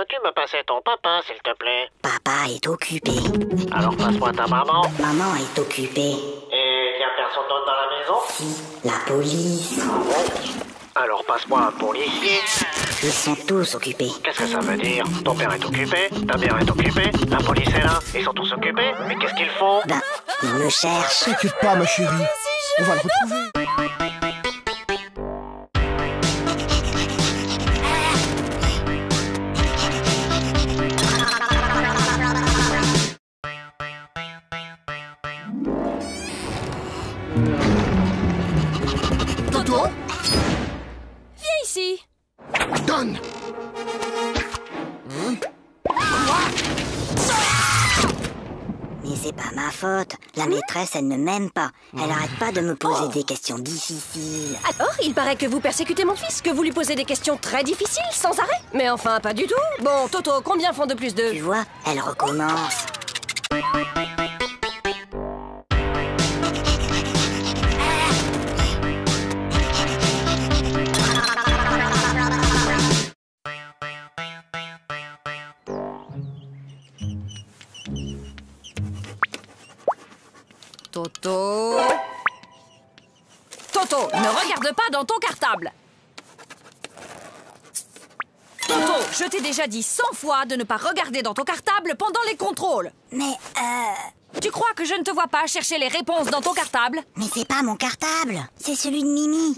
Peux-tu me passer ton papa, s'il te plaît? Papa est occupé. Alors passe-moi ta maman. Maman est occupée. Et y a personne d'autre dans la maison? Si, la police. Alors passe-moi un policier. Ils sont tous occupés. Qu'est-ce que ça veut dire? Ton père est occupé, ta mère est occupée, la police est là, ils sont tous occupés. Mais qu'est-ce qu'ils font? Ben, ils me cherchent. T'inquiète pas, ma chérie. On va le retrouver. Toto, Viens ici. donne. Mais c'est pas ma faute. La maîtresse, elle ne m'aime pas. Elle arrête pas de me poser des questions difficiles. Alors, il paraît que vous persécutez mon fils, que vous lui posez des questions très difficiles, sans arrêt. Mais enfin, pas du tout. Bon, Toto, combien font 2 plus 2? Tu vois, elle recommence. Toto... Toto, ne regarde pas dans ton cartable. Toto, je t'ai déjà dit 100 fois de ne pas regarder dans ton cartable pendant les contrôles. Mais, Tu crois que je ne te vois pas chercher les réponses dans ton cartable? mais c'est pas mon cartable. C'est celui de Mimi.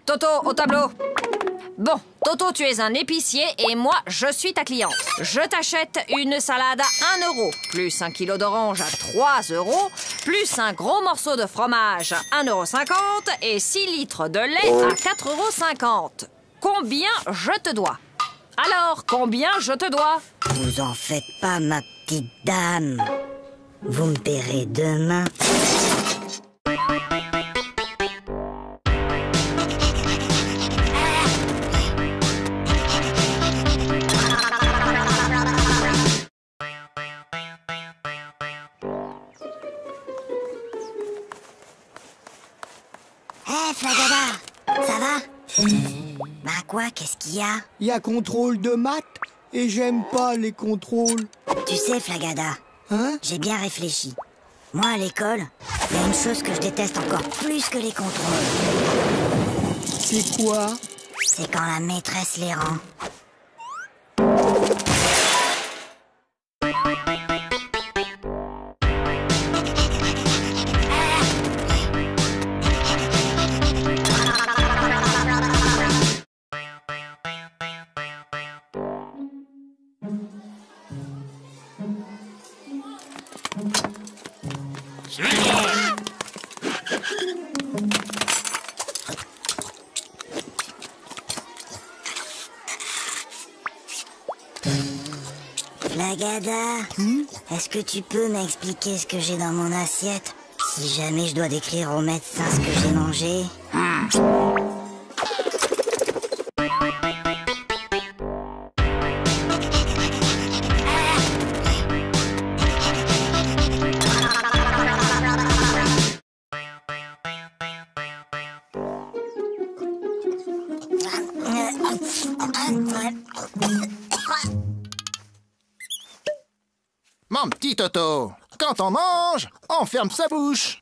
Toto, au tableau. Bon, Toto, tu es un épicier et moi, je suis ta cliente. Je t'achète une salade à 1 euro, plus 1 kilo d'orange à 3 euros, plus un gros morceau de fromage à 1,50 € et 6 litres de lait à 4,50 €. Combien je te dois? Alors, combien je te dois? Vous en faites pas, ma petite dame. Vous me paierez demain. Hé, Flagada, ça va? Bah quoi, qu'est-ce qu'il y a? Il y a contrôle de maths et j'aime pas les contrôles. Tu sais, Flagada, Hein? j'ai bien réfléchi. Moi, à l'école, il y a une chose que je déteste encore plus que les contrôles. C'est quoi? C'est quand la maîtresse les rend. Flagada, est-ce que tu peux m'expliquer ce que j'ai dans mon assiette? Si jamais je dois décrire au médecin ce que j'ai mangé. Mon petit Toto, quand on mange, on ferme sa bouche.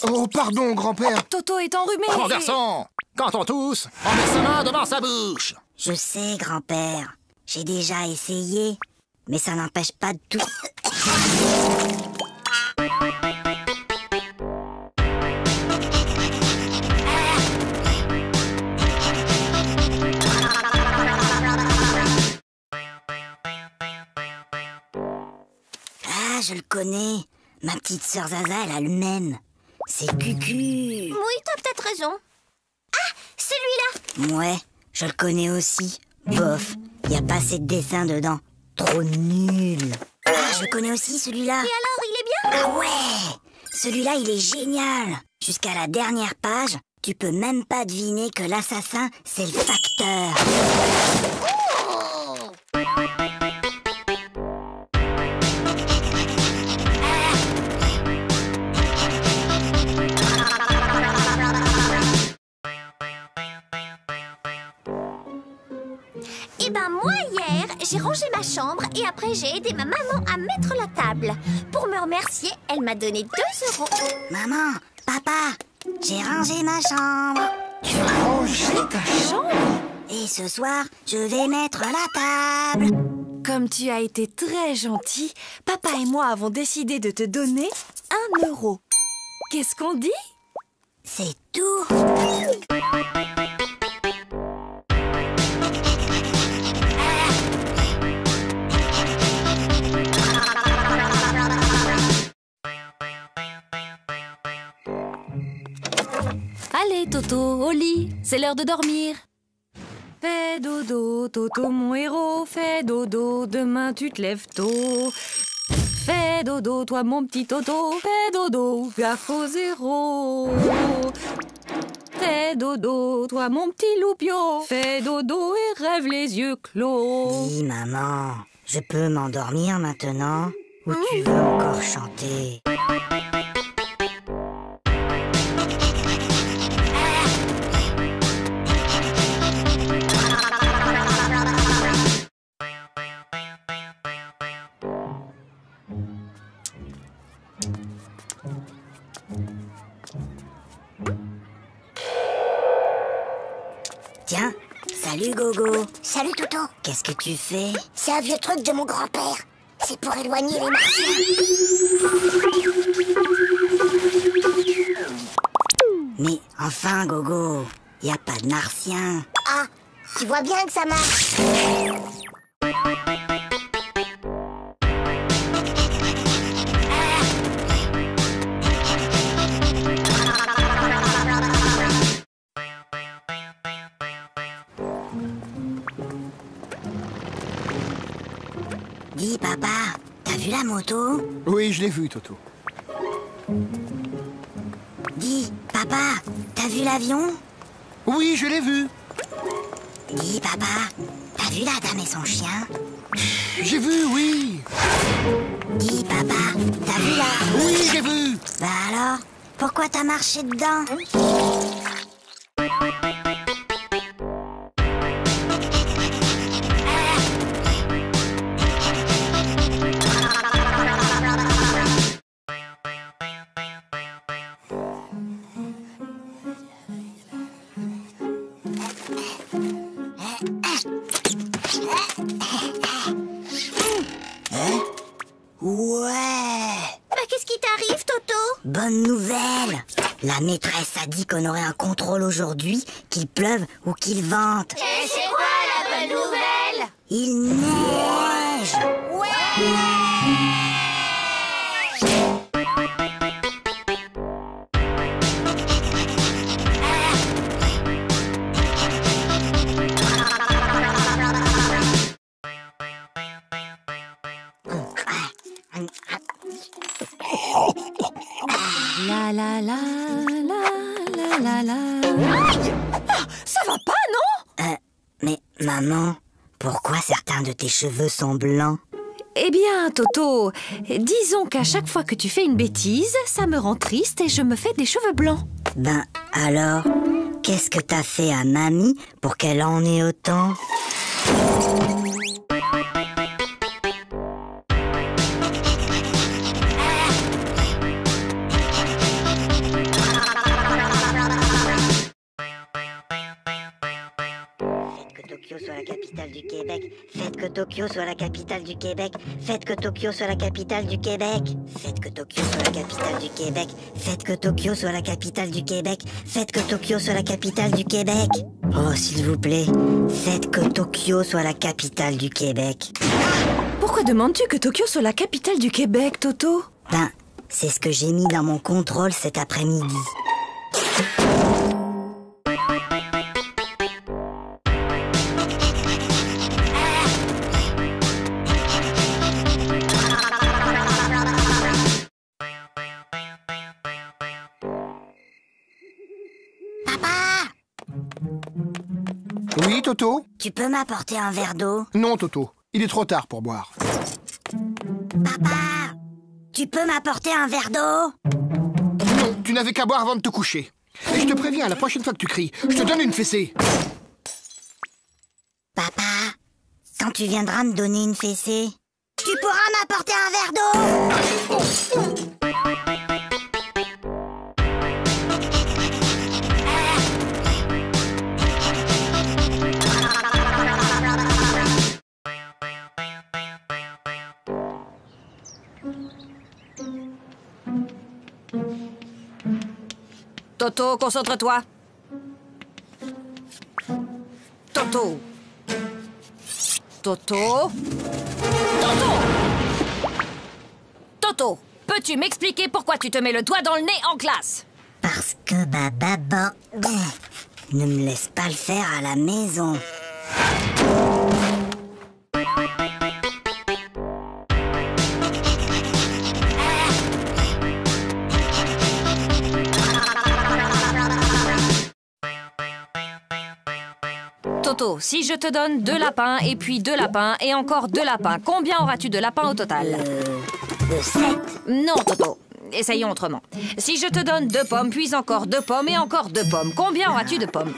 Oh, pardon, grand-père. Toto est enrhumé. Mon garçon, quand on tousse, on met sa main devant sa bouche. Je sais, grand-père. J'ai déjà essayé, mais ça n'empêche pas de tout. Ah, je le connais. Ma petite sœur Zaza, elle a le même. C'est Cucu. Oui, t'as peut-être raison. Ah, celui-là. Ouais, je le connais aussi. Bof, y a pas assez de dessins dedans. Trop nul. Ah, je le connais aussi, celui-là. Et alors, il est bien? Ah ouais, celui-là, il est génial. Jusqu'à la dernière page, Tu peux même pas deviner que l'assassin, c'est le facteur. Eh ben moi hier, j'ai rangé ma chambre et après j'ai aidé ma maman à mettre la table. Pour me remercier, elle m'a donné 2 €. Maman, papa, j'ai rangé ma chambre. Tu as rangé ta chambre? Et ce soir, je vais mettre la table. Comme tu as été très gentil, papa et moi avons décidé de te donner 1 €. Qu'est-ce qu'on dit? C'est tout. Allez, Toto, au lit, c'est l'heure de dormir. Fais dodo, Toto, mon héros, fais dodo, demain tu te lèves tôt. Fais dodo, toi mon petit Toto, fais dodo, gaffe au 0. Fais dodo, toi mon petit loupio, fais dodo et rêve les yeux clos. Dis, maman, je peux m'endormir maintenant? Ou tu veux encore chanter? Tiens, salut Gogo. Salut Toto. Qu'est-ce que tu fais? C'est un vieux truc de mon grand-père. C'est pour éloigner les martiens. Mais enfin Gogo, y a pas de martien. Ah, tu vois bien que ça marche. Dis papa, t'as vu la moto? Oui, je l'ai vu, Toto. Dis papa, t'as vu l'avion? Oui, je l'ai vu. Dis papa, t'as vu la dame et son chien? J'ai vu, oui. Dis papa, t'as vu la... Oui, j'ai vu. Bah alors, pourquoi t'as marché dedans? Ouais! Bah, qu'est-ce qui t'arrive, Toto? Bonne nouvelle! La maîtresse a dit qu'on aurait un contrôle aujourd'hui, qu'il pleuve ou qu'il vente. Et c'est quoi la bonne nouvelle? Il neige! La la la la la la la. Ça va pas, non? Mais maman, pourquoi certains de tes cheveux sont blancs? Eh bien, Toto, disons qu'à chaque fois que tu fais une bêtise, ça me rend triste et je me fais des cheveux blancs. Ben alors, qu'est-ce que t'as fait à mamie pour qu'elle en ait autant? Tokyo soit la capitale du Québec. Faites que Tokyo soit la capitale du Québec. Faites que Tokyo soit la capitale du Québec. Faites que Tokyo soit la capitale du Québec. Faites que Tokyo soit la capitale du Québec. Faites que Tokyo soit la capitale du Québec. Oh, s'il vous plaît, faites que Tokyo soit la capitale du Québec. Pourquoi demandes-tu que Tokyo soit la capitale du Québec, Toto? Ben, c'est ce que j'ai mis dans mon contrôle cet après-midi. Papa, Oui, Toto? Tu peux m'apporter un verre d'eau? Non, Toto. Il est trop tard pour boire. Papa, tu peux m'apporter un verre d'eau? Non, tu n'avais qu'à boire avant de te coucher. Et je te préviens, la prochaine fois que tu cries, je te donne une fessée. Papa, quand tu viendras me donner une fessée, tu pourras m'apporter un verre d'eau? Toto, concentre-toi. Toto. Toto. Toto. Toto, peux-tu m'expliquer pourquoi tu te mets le doigt dans le nez en classe? Parce que maman ne me laisse pas le faire à la maison. Toto, si je te donne 2 lapins et puis 2 lapins et encore 2 lapins, combien auras-tu de lapins au total? 7. Non, Toto. Essayons autrement. Si je te donne 2 pommes, puis encore 2 pommes et encore 2 pommes, combien auras-tu de pommes?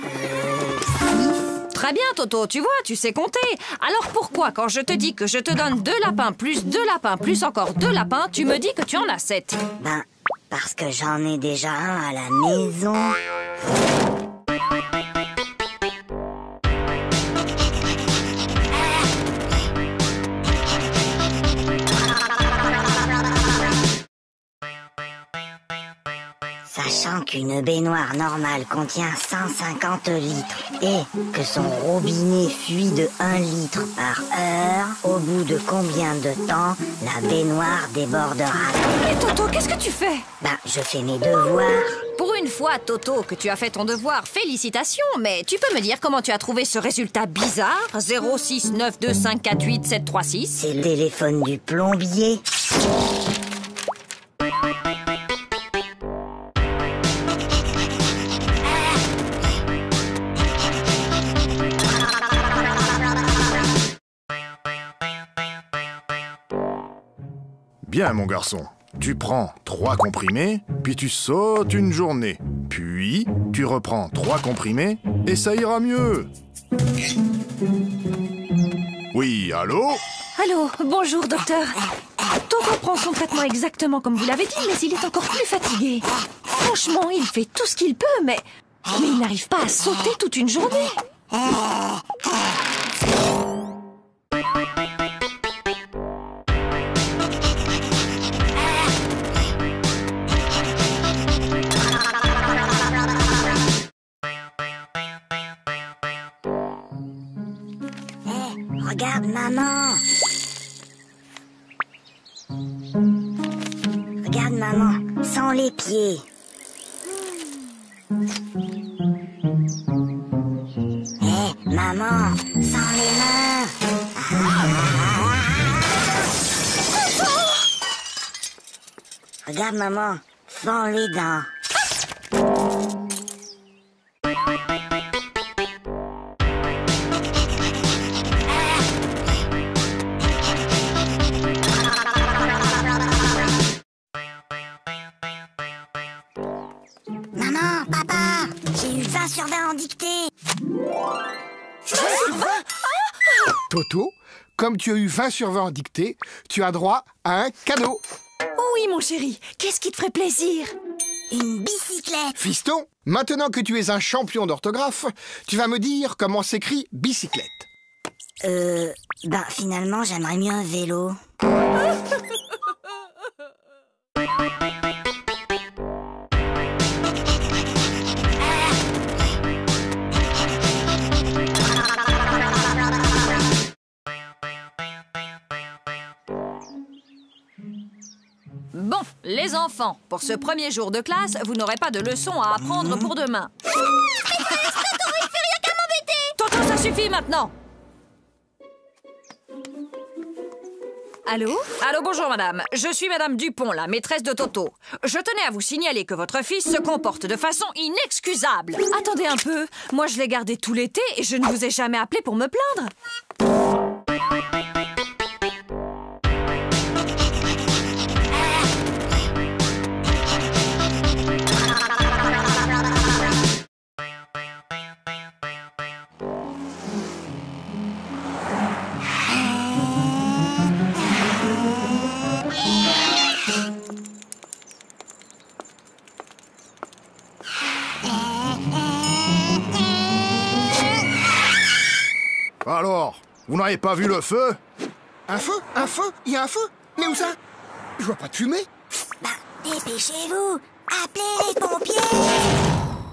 6. Très bien, Toto, tu vois, tu sais compter. Alors pourquoi, quand je te dis que je te donne 2 lapins plus 2 lapins plus encore 2 lapins, tu me dis que tu en as 7? Ben, parce que j'en ai déjà un à la maison. Sachant qu'une baignoire normale contient 150 litres et que son robinet fuit de 1 litre par heure, au bout de combien de temps la baignoire débordera? Et Toto, qu'est-ce que tu fais? Ben, je fais mes devoirs. Pour une fois, Toto, que tu as fait ton devoir, félicitations, mais tu peux me dire comment tu as trouvé ce résultat bizarre? 06925487336. C'est le téléphone du plombier. Bien, mon garçon. Tu prends 3 comprimés, puis tu sautes une journée. Puis, tu reprends 3 comprimés, et ça ira mieux. Oui, allô? Allô, bonjour, docteur. Toto prend son traitement exactement comme vous l'avez dit, mais il est encore plus fatigué. Franchement, il fait tout ce qu'il peut, mais il n'arrive pas à sauter toute une journée. Regarde, maman. Regarde, maman, sans les pieds. Maman, sans les mains. Regarde, maman, sans les dents. Maman, papa, j'ai eu 20 sur 20 en dictée. Toto, comme tu as eu 20 sur 20 en dictée, tu as droit à un cadeau. Oui, mon chéri, qu'est-ce qui te ferait plaisir? Une bicyclette. Fiston, maintenant que tu es un champion d'orthographe, tu vas me dire comment s'écrit bicyclette. Ben finalement, j'aimerais mieux un vélo. Bon, les enfants, pour ce premier jour de classe, vous n'aurez pas de leçons à apprendre pour demain. Toto, ça suffit maintenant. Allô? Allô, bonjour madame. Je suis madame Dupont, la maîtresse de Toto. Je tenais à vous signaler que votre fils se comporte de façon inexcusable. Attendez un peu. Moi, je l'ai gardé tout l'été et je ne vous ai jamais appelé pour me plaindre. Alors, vous n'avez pas vu le feu? Un feu? Un feu? Il y a un feu? Mais où ça? Je vois pas de fumée. Bah, dépêchez-vous. Appelez les pompiers.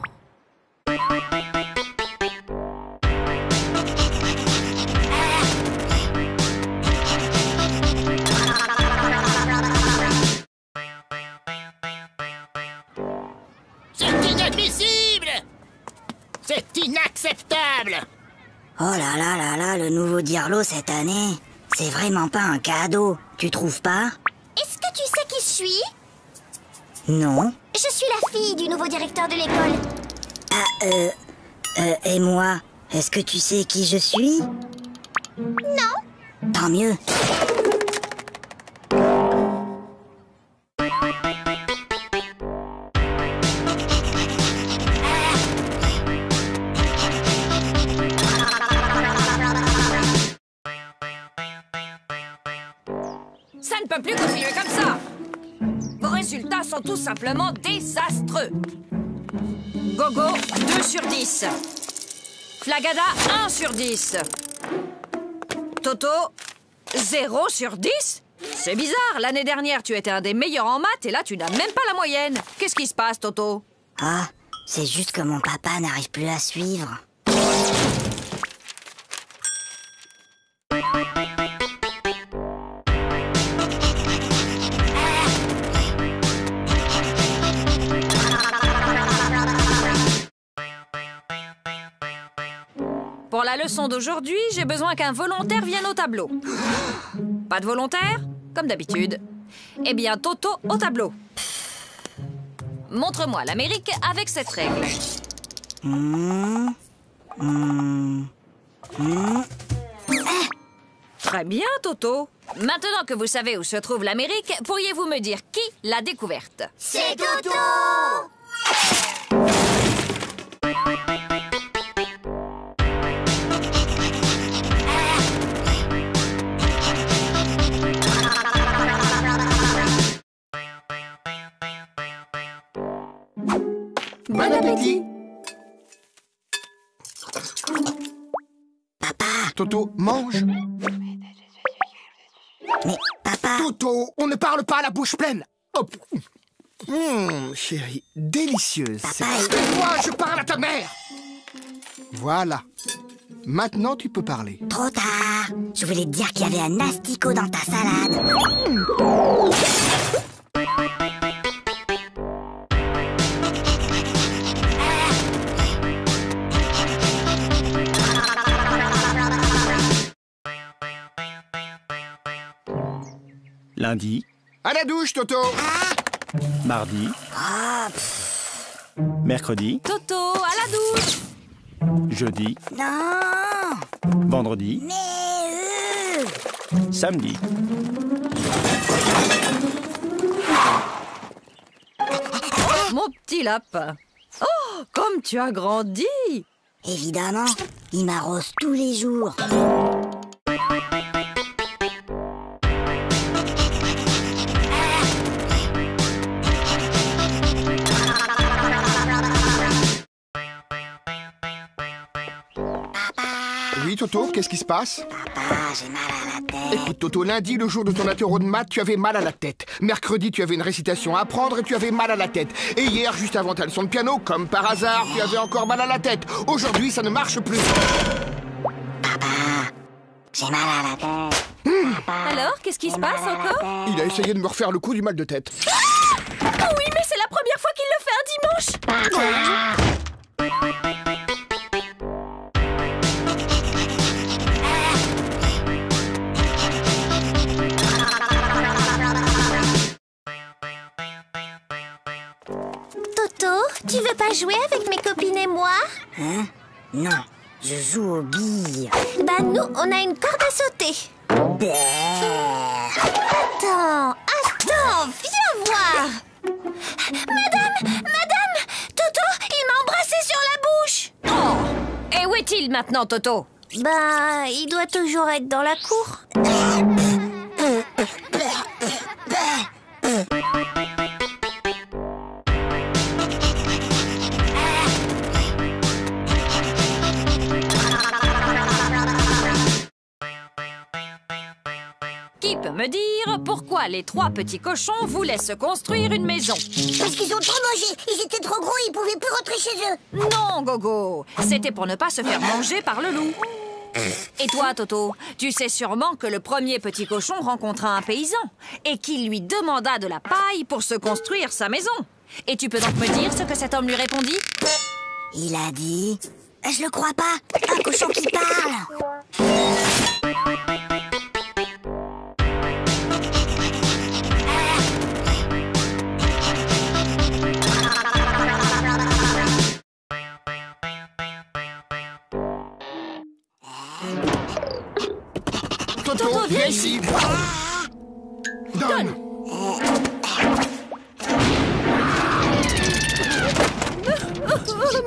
C'est inadmissible! C'est inacceptable! Oh là là là là, le nouveau Diarlo cette année, c'est vraiment pas un cadeau, tu trouves pas? Est-ce que tu sais qui je suis? Non. Je suis la fille du nouveau directeur de l'école. Et moi, est-ce que tu sais qui je suis? Non. Tant mieux. Ça ne peut plus continuer comme ça. Vos résultats sont tout simplement désastreux. Gogo, 2 sur 10. Flagada, 1 sur 10. Toto, 0 sur 10. C'est bizarre, l'année dernière, tu étais un des meilleurs en maths et là, tu n'as même pas la moyenne. Qu'est-ce qui se passe, Toto? Ah, c'est juste que mon papa n'arrive plus à suivre. Pour la leçon d'aujourd'hui, j'ai besoin qu'un volontaire vienne au tableau. Pas de volontaire? Comme d'habitude. Eh bien, Toto au tableau. Montre-moi l'Amérique avec cette règle. Très bien, Toto. Maintenant que vous savez où se trouve l'Amérique, pourriez-vous me dire qui l'a découverte? C'est Toto! Bon appétit. Papa, Toto, mange. mais papa... Toto, on ne parle pas à la bouche pleine. Hop. Chérie, délicieuse. Papa, Moi, je parle à ta mère. Voilà. Maintenant, tu peux parler. trop tard. Je voulais te dire qu'il y avait un asticot dans ta salade. Lundi, À la douche, Toto. mardi, mercredi, Toto, à la douche! jeudi, Non, vendredi, mais... samedi. Mon petit lapin. Oh, comme tu as grandi! Évidemment, il m'arrose tous les jours. Oui, Toto, qu'est-ce qui se passe? Papa, j'ai mal à la tête. Écoute, Toto, lundi, le jour de ton apéro de maths, tu avais mal à la tête. Mercredi, tu avais une récitation à apprendre et tu avais mal à la tête. Et hier, juste avant ta leçon de piano, comme par hasard, tu avais encore mal à la tête. Aujourd'hui, ça ne marche plus. J'ai mal à la tête. Alors, qu'est-ce qui se passe encore? Il a essayé de me refaire le coup du mal de tête. Oh oui, mais c'est la première fois qu'il le fait un dimanche! Non, je joue aux billes. Bah nous, on a une corde à sauter. Attends, viens voir. Madame, Toto, il m'a embrassé sur la bouche. Oh! Et où est-il maintenant, Toto? Bah, il doit toujours être dans la cour. Qui peut me dire pourquoi les 3 petits cochons voulaient se construire une maison? Parce qu'ils ont trop mangé. Ils étaient trop gros, ils pouvaient plus rentrer chez eux. Non, Gogo, c'était pour ne pas se faire manger par le loup. Et toi, Toto, tu sais sûrement que le premier petit cochon rencontra un paysan et qu'il lui demanda de la paille pour se construire sa maison. Et tu peux donc me dire ce que cet homme lui répondit? Il a dit... Je le crois pas. Un cochon qui parle. Toto, viens ici. Donne.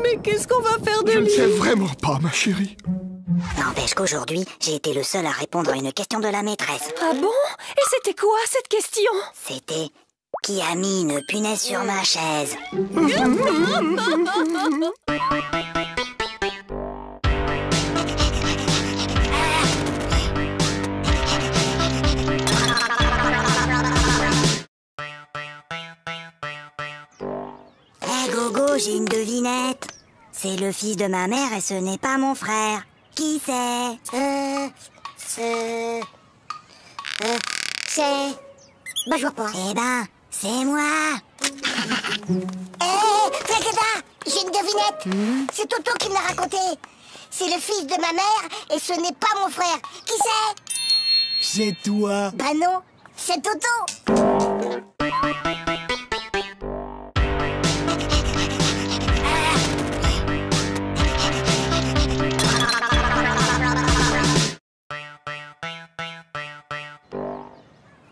Mais qu'est-ce qu'on va faire de Je ne lui? sais vraiment pas, ma chérie. N'empêche qu'aujourd'hui, j'ai été le seul à répondre à une question de la maîtresse. Ah bon? Et c'était quoi cette question? C'était... Qui a mis une punaise sur ma chaise? Hé Gogo, j'ai une devinette. C'est le fils de ma mère et ce n'est pas mon frère. Qui c'est? C'est... Bah je vois pas. Eh ben, c'est moi. Hé, Fréqueda, j'ai une devinette. C'est Toto qui me l'a raconté. C'est le fils de ma mère et ce n'est pas mon frère. Qui c'est? C'est toi. Bah non, c'est Toto.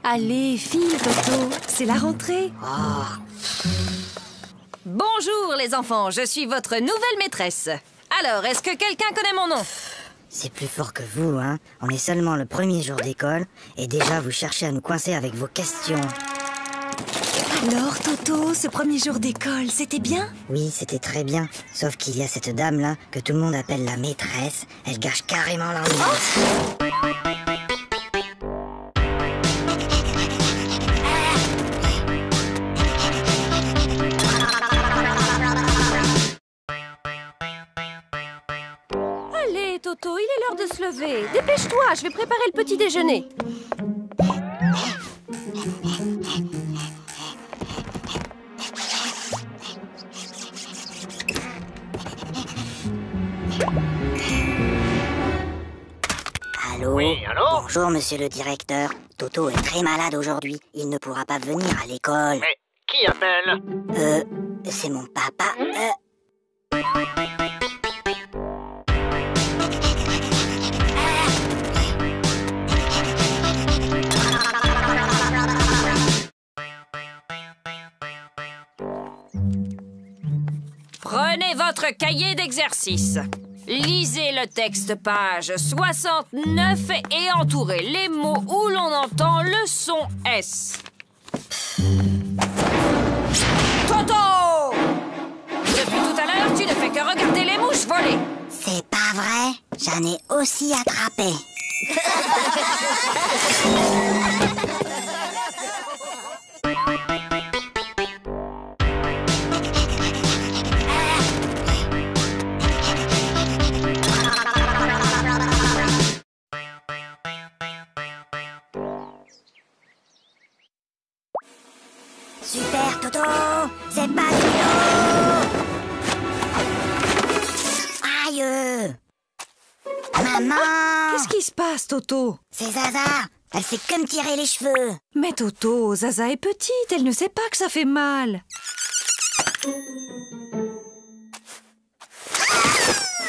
Allez, file, Toto, c'est la rentrée. Bonjour les enfants, je suis votre nouvelle maîtresse. Alors, est-ce que quelqu'un connaît mon nom? C'est plus fort que vous, hein. On est seulement le premier jour d'école et déjà vous cherchez à nous coincer avec vos questions. Alors, Toto, ce premier jour d'école, c'était bien? Oui, c'était très bien. Sauf qu'il y a cette dame-là que tout le monde appelle la maîtresse. Elle gâche carrément l'ambiance. Allez, Toto, il est l'heure de se lever. Dépêche-toi, je vais préparer le petit déjeuner. Allô? Oui, allô? Bonjour, monsieur le directeur. Toto est très malade aujourd'hui. Il ne pourra pas venir à l'école. Mais qui appelle? C'est mon papa. Prenez votre cahier d'exercice. Lisez le texte page 69 et entourez les mots où l'on entend le son S. Toto! Depuis tout à l'heure, tu ne fais que regarder les mouches voler. C'est pas vrai? J'en ai aussi attrapé. Super Toto, c'est pas du tout. Aïe. Maman. Qu'est-ce qui se passe, Toto? C'est Zaza. Elle fait que me tirer les cheveux. Mais Toto, Zaza est petite, elle ne sait pas que ça fait mal.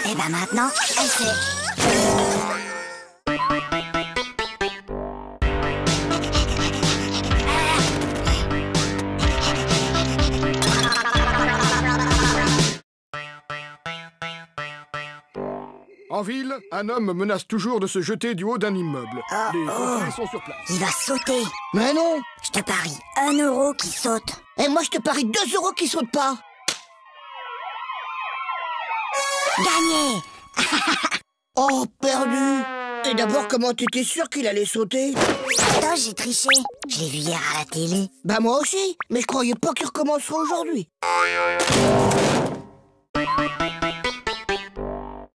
Et ben maintenant, elle sait. En ville, un homme menace toujours de se jeter du haut d'un immeuble. Les pompiers sont sur place. Il va sauter. Mais non! Je te parie 1 euro qui saute. Et moi, je te parie 2 euros qui sautent pas. Gagné. Oh, perdu. Et d'abord, comment t'étais sûr qu'il allait sauter? Attends, j'ai triché. Je l'ai vu hier à la télé. Bah moi aussi, mais je croyais pas qu'il recommencerait aujourd'hui.